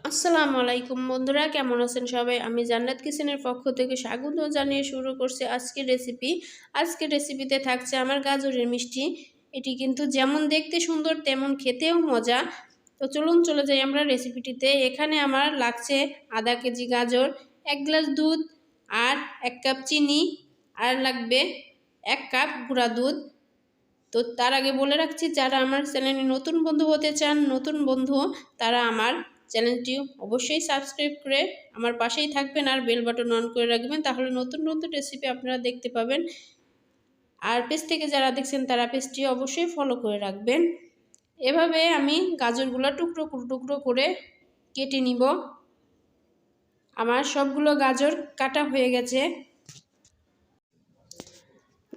আসসালামু আলাইকুম বন্ধুরা, কেমন আছেন সবাই? আমি জান্নাত কিচেনের পক্ষ থেকে স্বাগত জানিয়ে শুরু করছি আজকের রেসিপি। আজকের রেসিপিতে থাকছে আমার গাজরের মিষ্টি। এটি কিন্তু যেমন দেখতে সুন্দর তেমন খেতেও মজা। তো চলুন চলে যাই আমরা রেসিপিটিতে। এখানে আমার লাগছে আধা কেজি গাজর, 1 গ্লাস দুধ আর 1 কাপ চিনি, আর লাগবে 1 কাপ গুঁড়া দুধ। তো তার আগে বলে রাখছি, যারা আমার চ্যানেলে নতুন বন্ধু হতে চান, নতুন বন্ধু, তারা আমার চ্যানেলটি অবশ্যই সাবস্ক্রাইব করে আমার পাশেই থাকবেন আর বেল বাটন অন করে রাখবেন, তাহলে নতুন নতুন রেসিপি আপনারা দেখতে পাবেন। আর পেজ থেকে যারা দেখছেন তারা পেজটি অবশ্যই ফলো করে রাখবেন। এভাবে আমি গাজরগুলো টুকরো টুকরো করে কেটে নিব। আমার সবগুলো গাজর কাটা হয়ে গেছে।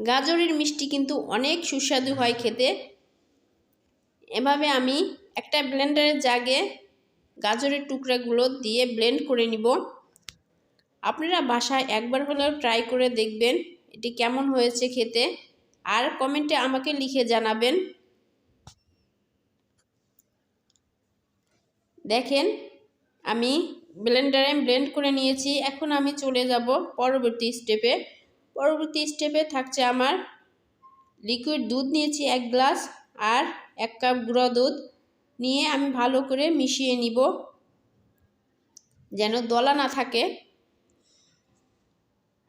গাজরের মিষ্টি কিন্তু অনেক সুস্বাদু হয় খেতে। এভাবে আমি একটা ব্লেন্ডারের জাগে গাজরের টুকরাগুলো দিয়ে ব্লেন্ড করে নিব। আপনারা বাসায় একবার হলেও ট্রাই করে দেখবেন এটি কেমন হয়েছে খেতে, আর কমেন্টে আমাকে লিখে জানাবেন। দেখেন আমি ব্লেন্ডারে ব্লেন্ড করে নিয়েছি। এখন আমি চলে যাব পরবর্তী স্টেপে। পরবর্তী স্টেপে থাকছে আমার লিকুইড দুধ নিয়েছি 1 গ্লাস আর 1 কাপ গুঁড়ো দুধ নিয়ে আমি ভালো করে মিশিয়ে নিব, যেন দলা না থাকে।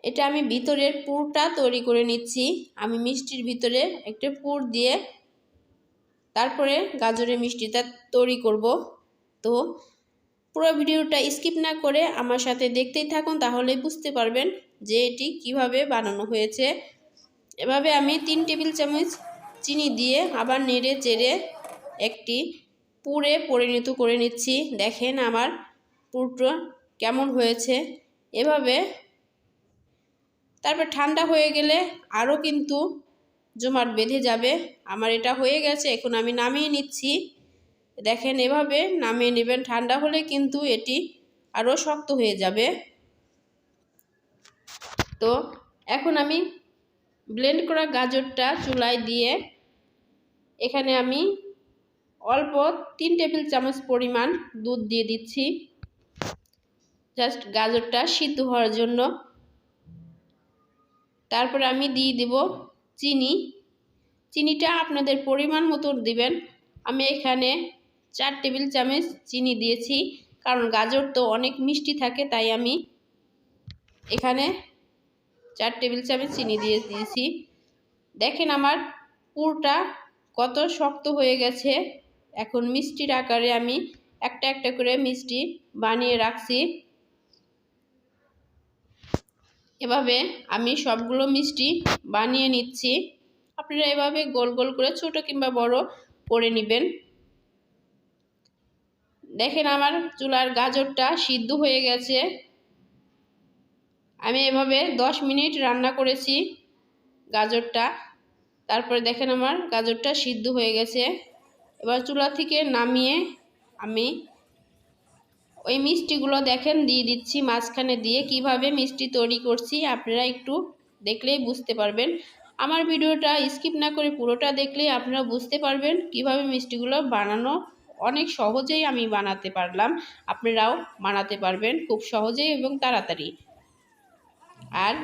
এটা আমি ভিতরের পুরটা তৈরি করে নিচ্ছি। আমি মিষ্টির ভিতরে একটা পুর দিয়ে তারপরে গাজরের মিষ্টিটা তৈরি করব। তো পুরো ভিডিওটা স্কিপ না করে আমার সাথে দেখতেই থাকুন, তাহলে বুঝতে পারবেন যে এটি কিভাবে বানানো হয়েছে। এভাবে আমি 3 টেবিল চামচ চিনি দিয়ে আবার নেড়ে চেড়ে একটি পুরে পরিণত করে নিচ্ছি। দেখেন আমার পুরটা কেমন হয়েছে। এভাবে তারপর ঠান্ডা হয়ে গেলে আরও কিন্তু জমাট বেঁধে যাবে। আমার এটা হয়ে গেছে, এখন আমি নামিয়ে নিচ্ছি। দেখেন এভাবে নামিয়ে নেবেন, ঠান্ডা হলে কিন্তু এটি আরও শক্ত হয়ে যাবে। তো এখন আমি ব্লেন্ড করা গাজরটা চুলায় দিয়ে এখানে আমি অল্প 3 টেবিল চামচ পরিমাণ দুধ দিয়ে দিচ্ছি, জাস্ট গাজরটা সিদ্ধ হওয়ার জন্য। তারপরে আমি দিয়ে দিব চিনি। চিনিটা আপনাদের পরিমাণ মতো দিবেন। আমি এখানে 4 টেবিল চামচ চিনি দিয়েছি, কারণ গাজর তো অনেক মিষ্টি থাকে, তাই আমি এখানে 4 টেবিল চামচ চিনি দিয়েছি। দেখেন আমার পুরটা কত শক্ত হয়ে গেছে। এখন মিষ্টির আকারে আমি একটা একটা করে মিষ্টি বানিয়ে রাখছি। এভাবে আমি সবগুলো মিষ্টি বানিয়ে নিচ্ছি। আপনারা এভাবে গোল গোল করে ছোট কিংবা বড় করে নেবেন। দেখেন আমার চুলার গাজরটা সিদ্ধ হয়ে গেছে। আমি এভাবে 10 মিনিট রান্না করেছি গাজরটা। তারপরে দেখেন আমার গাজরটা সিদ্ধ হয়ে গেছে। এবার চুলা থেকে নামিয়ে আমি ওই মিষ্টিগুলো দেখেন দিয়ে দিচ্ছি মাঝখানে দিয়ে। কিভাবে মিষ্টি তৈরি করছি আপনারা একটু দেখলেই বুঝতে পারবেন। আমার ভিডিওটা স্কিপ না করে পুরোটা দেখলেই আপনারা বুঝতে পারবেন কিভাবে মিষ্টিগুলো বানানো। অনেক সহজেই আমি বানাতে পারলাম, আপনারাও বানাতে পারবেন খুব সহজেই এবং তাড়াতাড়ি। আর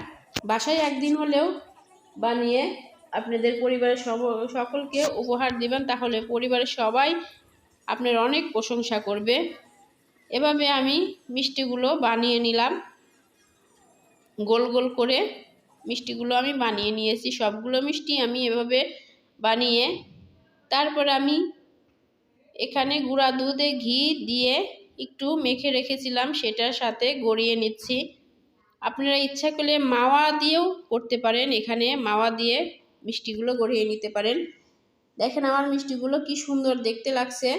বাসায় একদিন হলেও বানিয়ে আপনাদের পরিবারের সকলকে উপহার দিবেন, তাহলে পরিবারের সবাই আপনার অনেক প্রশংসা করবে। এভাবে আমি মিষ্টিগুলো বানিয়ে নিলাম, গোল গোল করে মিষ্টিগুলো আমি বানিয়ে নিয়েছি। সবগুলো মিষ্টি আমি এভাবে বানিয়ে তারপর আমি এখানে গুঁড়া দুধে ঘি দিয়ে একটু মেখে রেখেছিলাম, সেটার সাথে গড়িয়ে নিচ্ছি। আপনারা ইচ্ছা করলে মাওয়া দিয়েও করতে পারেন, এখানে মাওয়া দিয়ে মিষ্টিগুলো গড়িয়ে নিতে পারেন। দেখেন আমার মিষ্টিগুলো কি সুন্দর দেখতে লাগছে।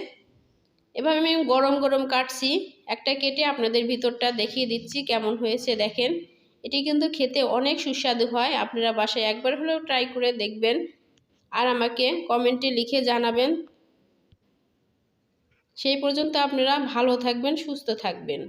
এভাবে আমি গরম গরম কাটছি, একটা কেটে আপনাদের ভিতরটা দেখিয়ে দিচ্ছি কেমন হয়েছে। দেখেন এটি কিন্তু খেতে অনেক সুস্বাদু হয়। আপনারা বাসায় একবার হলেও ট্রাই করে দেখবেন আর আমাকে কমেন্টে লিখে জানাবেন। সেই পর্যন্ত আপনারা ভালো থাকবেন, সুস্থ থাকবেন।